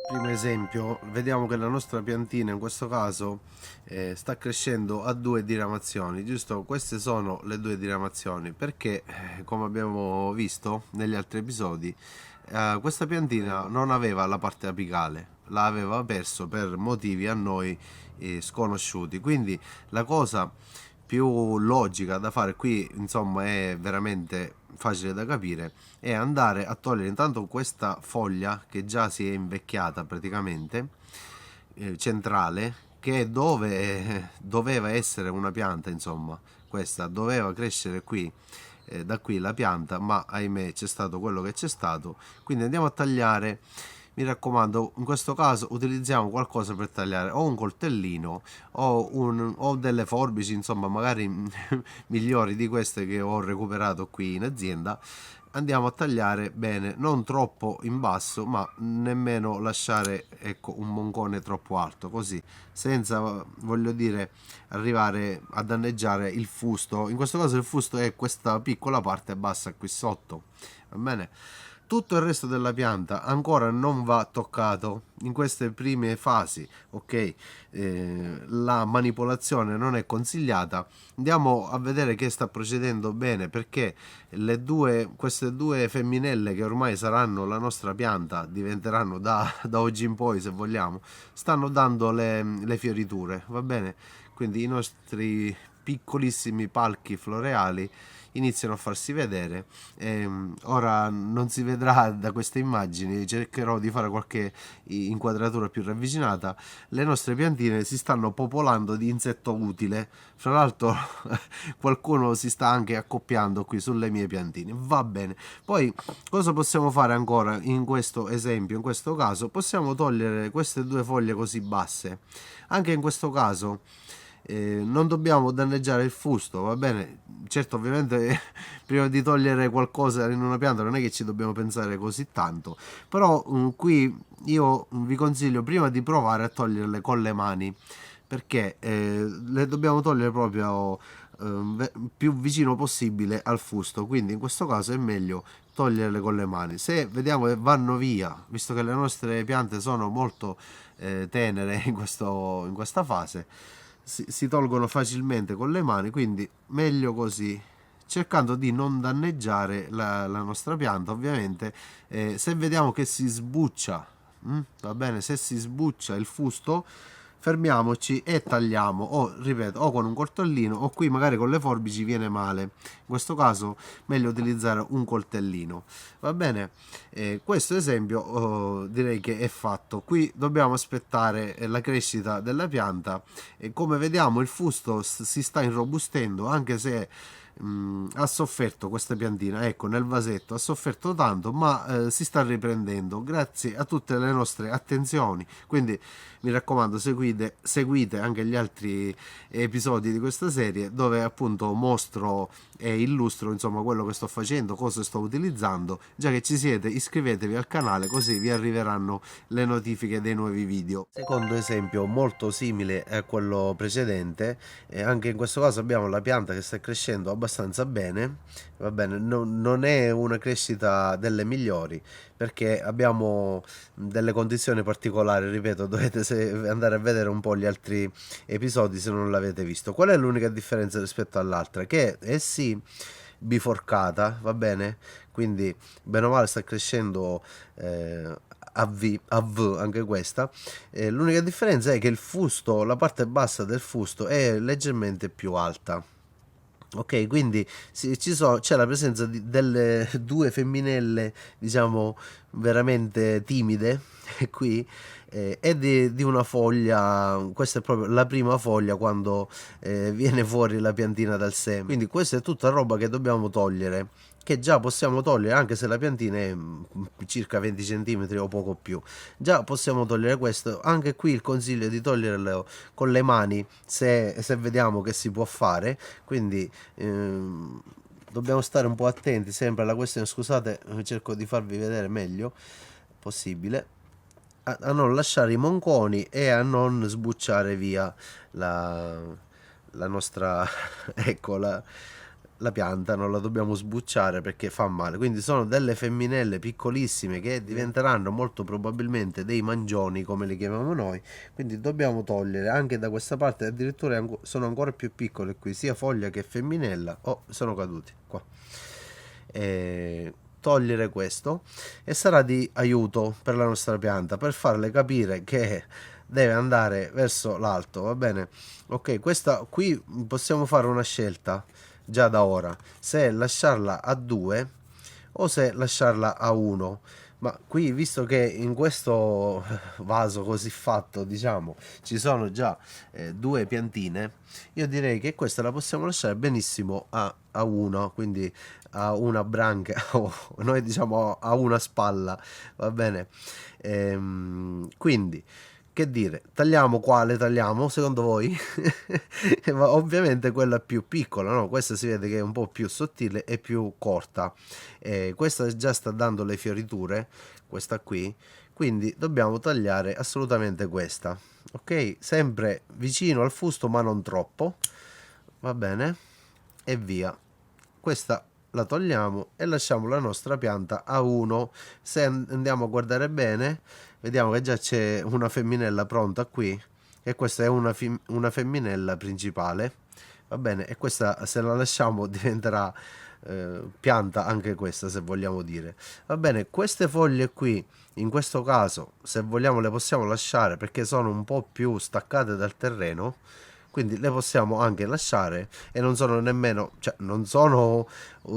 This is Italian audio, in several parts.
Primo esempio, vediamo che la nostra piantina in questo caso sta crescendo a due diramazioni, giusto? Queste sono le due diramazioni perché, come abbiamo visto negli altri episodi, questa piantina non aveva la parte apicale, la aveva perso per motivi a noi sconosciuti. Quindi la cosa più logica da fare qui, insomma, è veramente facile da capire, è andare a togliere intanto questa foglia che già si è invecchiata praticamente, centrale, che è dove doveva essere una pianta, insomma, questa doveva crescere qui, da qui la pianta, ma ahimè c'è stato quello che c'è stato. Quindi andiamo a tagliare. Mi raccomando, in questo caso utilizziamo qualcosa per tagliare, o un coltellino o delle forbici, insomma, magari migliori di queste che ho recuperato qui in azienda. Andiamo a tagliare bene, non troppo in basso, ma nemmeno lasciare, ecco, un moncone troppo alto, così, senza, voglio dire, arrivare a danneggiare il fusto. In questo caso il fusto è questa piccola parte bassa qui sotto, va bene? Tutto il resto della pianta ancora non va toccato in queste prime fasi, ok? La manipolazione non è consigliata. Andiamo a vedere che sta procedendo bene, perché queste due femminelle che ormai saranno la nostra pianta, diventeranno da oggi in poi, se vogliamo, stanno dando le fioriture, va bene? Quindi i nostri piccolissimi palchi floreali iniziano a farsi vedere. Ora non si vedrà da queste immagini, cercherò di fare qualche inquadratura più ravvicinata. Le nostre piantine si stanno popolando di insetto utile, fra l'altro qualcuno si sta anche accoppiando qui sulle mie piantine, va bene. Poi cosa possiamo fare ancora in questo esempio? In questo caso possiamo togliere queste due foglie così basse. Anche in questo caso non dobbiamo danneggiare il fusto, va bene? Certo, ovviamente prima di togliere qualcosa in una pianta non è che ci dobbiamo pensare così tanto, però qui io vi consiglio prima di provare a toglierle con le mani, perché le dobbiamo togliere proprio più vicino possibile al fusto, quindi in questo caso è meglio toglierle con le mani. Se vediamo che vanno via, visto che le nostre piante sono molto tenere in questa fase, si tolgono facilmente con le mani, quindi meglio così, cercando di non danneggiare la nostra pianta. Ovviamente se vediamo che si sbuccia, va bene, se si sbuccia il fusto, fermiamoci e tagliamo, o ripeto, o con un coltellino, o qui magari con le forbici viene male, in questo caso meglio utilizzare un coltellino, va bene? Questo esempio direi che è fatto. Qui dobbiamo aspettare la crescita della pianta, e come vediamo il fusto si sta irrobustendo, anche se ha sofferto questa piantina, ecco, nel vasetto ha sofferto tanto, ma si sta riprendendo grazie a tutte le nostre attenzioni. Quindi mi raccomando, seguite anche gli altri episodi di questa serie, dove appunto mostro e illustro, insomma, quello che sto facendo, cosa sto utilizzando. Già che ci siete, iscrivetevi al canale, così vi arriveranno le notifiche dei nuovi video. Secondo esempio molto simile a quello precedente, e anche in questo caso abbiamo la pianta che sta crescendo abbastanza bene, va bene, non è una crescita delle migliori, perché abbiamo delle condizioni particolari, ripeto, dovete andare a vedere un po' gli altri episodi se non l'avete visto. Qual è l'unica differenza rispetto all'altra? Che è sì biforcata, va bene? Quindi bene o male sta crescendo a V anche questa. L'unica differenza è che il fusto, la parte bassa del fusto è leggermente più alta. Ok, quindi c'è la presenza delle due femminelle, diciamo, veramente timide qui, e di una foglia. Questa è proprio la prima foglia quando viene fuori la piantina dal seme. Quindi questa è tutta roba che dobbiamo togliere, che già possiamo togliere, anche se la piantina è circa 20 cm o poco più. Già possiamo togliere questo. Anche qui il consiglio è di toglierlo con le mani, se vediamo che si può fare. Quindi dobbiamo stare un po' attenti sempre alla questione. Scusate, cerco di farvi vedere meglio possibile, a non lasciare i monconi e a non sbucciare via la nostra ecco, la pianta non la dobbiamo sbucciare perché fa male. Quindi sono delle femminelle piccolissime che diventeranno molto probabilmente dei mangioni, come li chiamiamo noi. Quindi dobbiamo togliere anche da questa parte, addirittura sono ancora più piccole qui, sia foglia che femminella. Oh, sono caduti qua. Togliere questo e sarà di aiuto per la nostra pianta, per farle capire che deve andare verso l'alto, va bene? Ok, questa qui possiamo fare una scelta già da ora, se lasciarla a 2 o se lasciarla a 1. Ma qui, visto che in questo vaso così fatto, diciamo, ci sono già due piantine, io direi che questa la possiamo lasciare benissimo a 1, quindi a una branca, o noi diciamo a una spalla, va bene? Quindi, che dire, tagliamo quale tagliamo secondo voi? Ma ovviamente quella più piccola, no? Questa si vede che è un po' più sottile e più corta. Questa già sta dando le fioriture, questa qui, quindi dobbiamo tagliare assolutamente questa. Ok, sempre vicino al fusto ma non troppo, va bene? E via. Questa la togliamo e lasciamo la nostra pianta a 1. Se andiamo a guardare bene, vediamo che già c'è una femminella pronta qui, e questa è una femminella principale, va bene? E questa, se la lasciamo, diventerà pianta anche questa, se vogliamo dire. Va bene, queste foglie qui, in questo caso, se vogliamo le possiamo lasciare perché sono un po' più staccate dal terreno, quindi le possiamo anche lasciare e non sono nemmeno, cioè non sono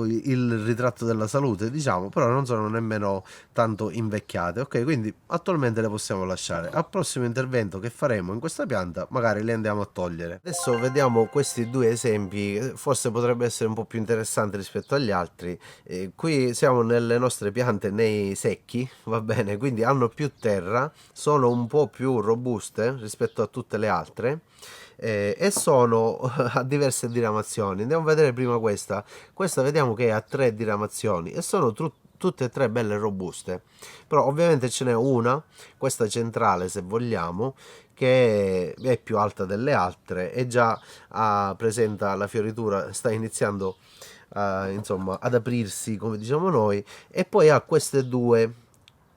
il ritratto della salute, diciamo, però non sono nemmeno tanto invecchiate. Ok, quindi attualmente le possiamo lasciare. Al prossimo intervento che faremo in questa pianta magari le andiamo a togliere. Adesso vediamo questi due esempi, forse potrebbe essere un po' più interessante rispetto agli altri. Qui siamo nelle nostre piante nei secchi, va bene, quindi hanno più terra, sono un po' più robuste rispetto a tutte le altre, e sono a diverse diramazioni. Andiamo a vedere prima questa vediamo che ha 3 diramazioni e sono tutte e tre belle robuste, però ovviamente ce n'è una, questa centrale se vogliamo, che è più alta delle altre e già presenta la fioritura, sta iniziando insomma ad aprirsi come diciamo noi, e poi ha queste due,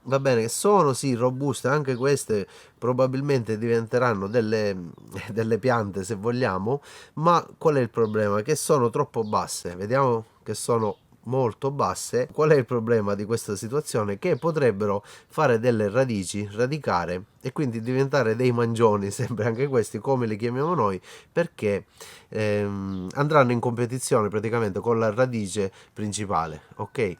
va bene, che sono sì robuste, anche queste probabilmente diventeranno delle piante se vogliamo, ma qual è il problema? Che sono troppo basse, vediamo che sono molto basse. Qual è il problema di questa situazione? Che potrebbero fare delle radici, radicare e quindi diventare dei mangioni, sempre anche questi come li chiamiamo noi, perché andranno in competizione praticamente con la radice principale, ok?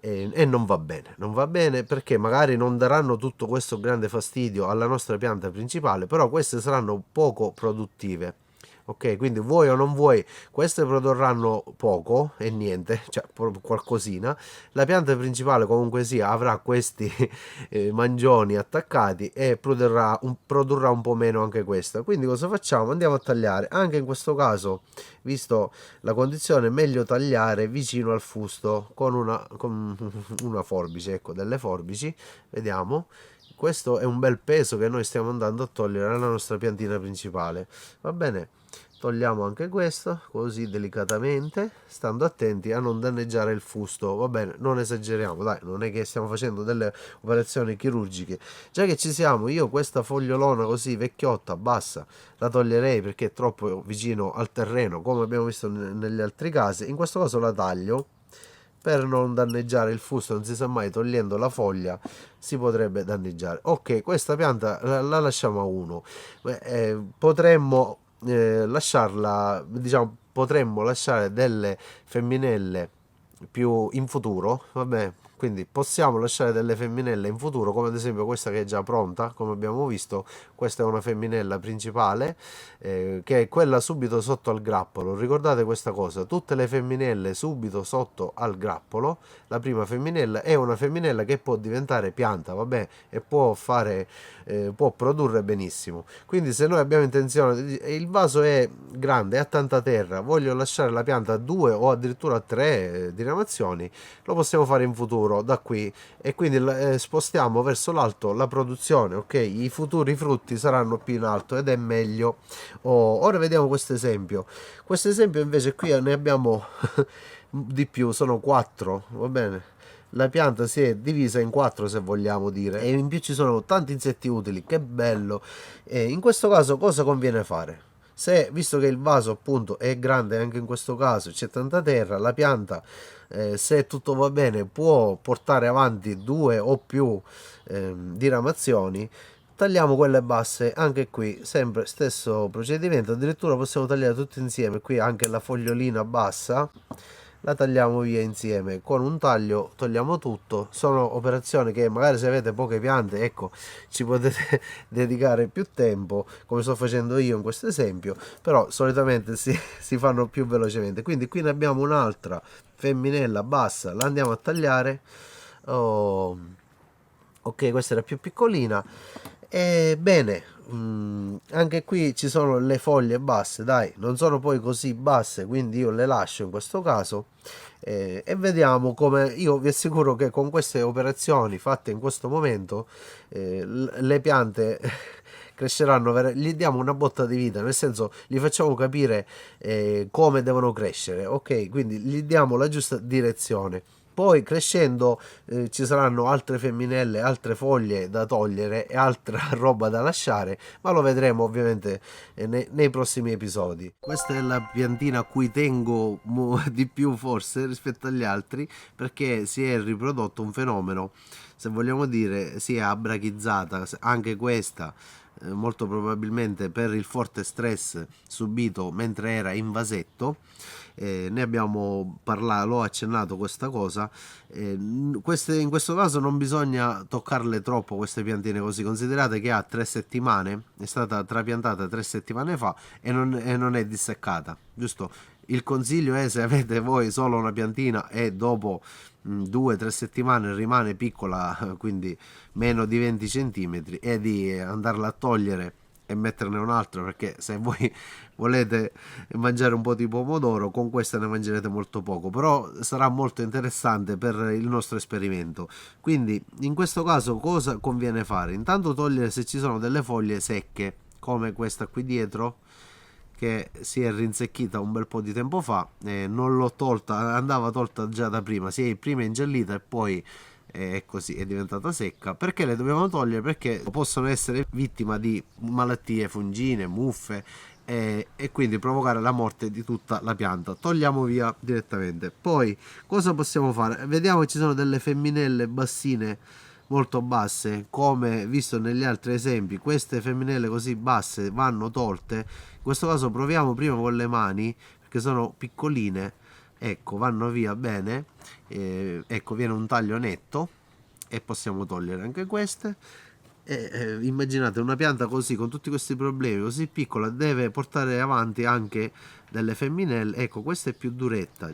E non va bene, non va bene perché magari non daranno tutto questo grande fastidio alla nostra pianta principale, però queste saranno poco produttive. Ok, quindi vuoi o non vuoi, queste produrranno poco e niente, cioè qualcosina. La pianta principale comunque sia avrà questi mangioni attaccati e produrrà un po' meno anche questa. Quindi cosa facciamo? Andiamo a tagliare. Anche in questo caso, visto la condizione, è meglio tagliare vicino al fusto con una forbice, ecco, delle forbici. Vediamo. Questo è un bel peso che noi stiamo andando a togliere alla nostra piantina principale. Va bene, togliamo anche questo così delicatamente, stando attenti a non danneggiare il fusto. Va bene, non esageriamo, dai, non è che stiamo facendo delle operazioni chirurgiche. Già che ci siamo, io questa fogliolona così vecchiotta, bassa, la toglierei perché è troppo vicino al terreno, come abbiamo visto negli altri casi. In questo caso la taglio per non danneggiare il fusto, non si sa mai, togliendo la foglia si potrebbe danneggiare. Ok, questa pianta la lasciamo a 1. Potremmo lasciarla, diciamo, potremmo lasciare delle femminelle più in futuro, vabbè, quindi possiamo lasciare delle femminelle in futuro, come ad esempio questa che è già pronta, come abbiamo visto. Questa è una femminella principale, che è quella subito sotto al grappolo. Ricordate questa cosa, tutte le femminelle subito sotto al grappolo, la prima femminella è una femminella che può diventare pianta, vabbè, e può produrre benissimo. Quindi se noi abbiamo intenzione, il vaso è grande, ha tanta terra, voglio lasciare la pianta a 2 o addirittura a 3 diramazioni, lo possiamo fare in futuro. futuro da qui, e quindi spostiamo verso l'alto la produzione, ok? I futuri frutti saranno più in alto ed è meglio. Ora vediamo questo esempio. Questo esempio invece qui ne abbiamo di più, sono 4, va bene? La pianta si è divisa in 4, se vogliamo dire, e in più ci sono tanti insetti utili, che bello. E in questo caso cosa conviene fare? Se, visto che il vaso appunto è grande, anche in questo caso c'è tanta terra, la pianta, se tutto va bene, può portare avanti 2 o più diramazioni. Tagliamo quelle basse, anche qui sempre stesso procedimento, addirittura possiamo tagliare tutte insieme. Qui anche la fogliolina bassa la tagliamo via insieme, con un taglio togliamo tutto. Sono operazioni che magari, se avete poche piante, ecco, ci potete dedicare più tempo, come sto facendo io in questo esempio, però solitamente si fanno più velocemente. Quindi qui ne abbiamo un'altra femminella bassa, la andiamo a tagliare. Oh, ok, questa era più piccolina. E bene, anche qui ci sono le foglie basse, dai, non sono poi così basse, quindi io le lascio in questo caso. E vediamo come. Io vi assicuro che con queste operazioni fatte in questo momento, le piante cresceranno, gli diamo una botta di vita, nel senso, gli facciamo capire come devono crescere, ok? Quindi gli diamo la giusta direzione. Poi crescendo ci saranno altre femminelle, altre foglie da togliere e altra roba da lasciare, ma lo vedremo ovviamente nei prossimi episodi. Questa è la piantina a cui tengo di più forse rispetto agli altri, perché si è riprodotto un fenomeno, se vogliamo dire, si è abrachizzata anche questa. Molto probabilmente per il forte stress subito mentre era in vasetto. Ne abbiamo parlato, l'ho accennato questa cosa. In questo caso non bisogna toccarle troppo queste piantine così. Considerate che ha 3 settimane, è stata trapiantata 3 settimane fa e non è disseccata, giusto? Il consiglio è, se avete voi solo una piantina e dopo 2-3 settimane rimane piccola, quindi meno di 20 centimetri, è di andarla a togliere e metterne un altro, perché se voi volete mangiare un po' di pomodoro, con questa ne mangerete molto poco, però sarà molto interessante per il nostro esperimento. Quindi in questo caso cosa conviene fare? Intanto togliere, se ci sono delle foglie secche come questa qui dietro, che si è rinsecchita un bel po' di tempo fa, non l'ho tolta, andava tolta già da prima, si è prima ingiallita e poi è così, è diventata secca. Perché le dobbiamo togliere? Perché possono essere vittima di malattie fungine, muffe, e quindi provocare la morte di tutta la pianta. Togliamo via direttamente. Poi cosa possiamo fare? Vediamo che ci sono delle femminelle bassine, molto basse, come visto negli altri esempi. Queste femminelle così basse vanno tolte. In questo caso proviamo prima con le mani, perché sono piccoline, ecco, vanno via bene. Ecco, viene un taglio netto e possiamo togliere anche queste. Immaginate una pianta così, con tutti questi problemi, così piccola, deve portare avanti anche delle femminelle. Ecco, questa è più duretta,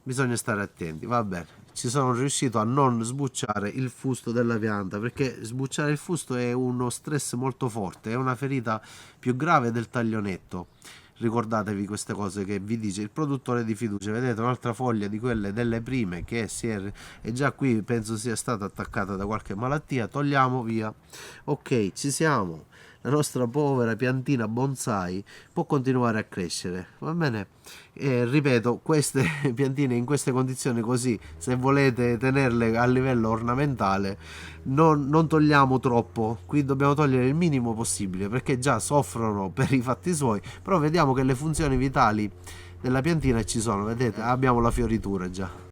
bisogna stare attenti. Va bene, ci sono riuscito a non sbucciare il fusto della pianta, perché sbucciare il fusto è uno stress molto forte, è una ferita più grave del taglio netto. Ricordatevi queste cose che vi dice il produttore di fiducia. Vedete un'altra foglia di quelle delle prime che è già qui, penso sia stata attaccata da qualche malattia. Togliamo via. Ok, ci siamo. La nostra povera piantina bonsai può continuare a crescere, va bene? Ripeto, queste piantine in queste condizioni così, se volete tenerle a livello ornamentale, non togliamo troppo. Qui dobbiamo togliere il minimo possibile, perché già soffrono per i fatti suoi, però vediamo che le funzioni vitali della piantina ci sono. Vedete, abbiamo la fioritura già.